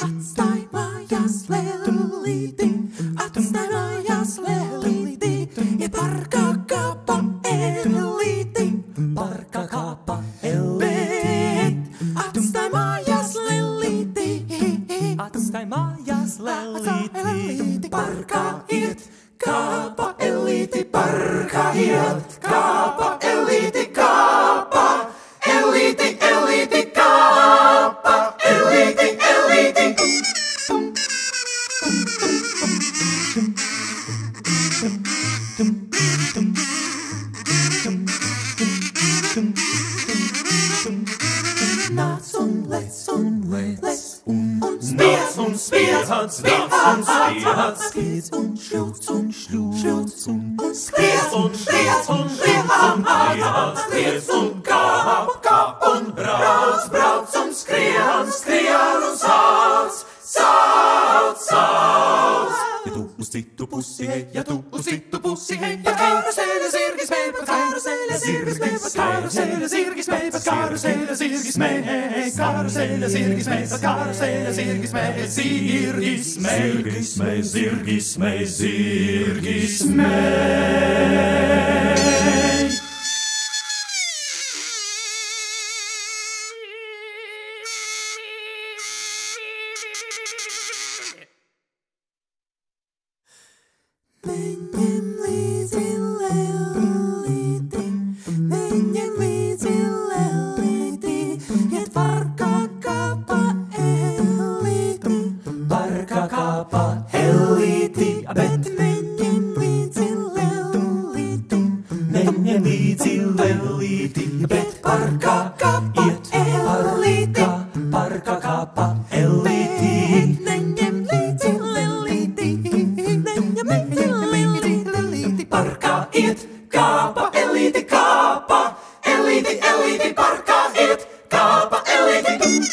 Atstāj mājās lēlīti, atstāj mājās lēlīti, iet parkā kāpa ellīti, parkā kāpa ellīti. Atstāj mājās lēlīti, atstāj mājās lēlīti, parkā iet kāpa ellīti, parkā iet kāpa ellīti, kāpa ellīti, ellīti, kāpa ellīti, ellīti. Nāc un lec un spiedz un spiedz un spiedz, spiedz un šļūts un šļūts un spiedz un spiedz un spiedz un kāp un brauc un skrien un sauc. Ja tu uz citu pusi hei, ja tu uz citu pusi hei, pat karusele zirgi smēj, pat karusele zirgi smēj, pat karusele zirgi smēj, pat karusele zirgi smēj, karusele zirgi smēj, pat karusele zirgi smēj, zirgi smēj, zirgi smēj, zirgi smēj. Neņem līdzi lēlīti, neņem līdzi lēlīti, iet parkā kāpa ellīti, parkā kāpa ellīti, bet neņem līdzi lēlīti, neņem līdzi lēlīti, bet parkā kāpa ellīti, parkā kāpa ellīti, neņem līdzi lēlīti, neņem līdzi. Parkā iet kāpa ellīti, kāpa ellīti, ellīti, parkā iet kāpa ellīti.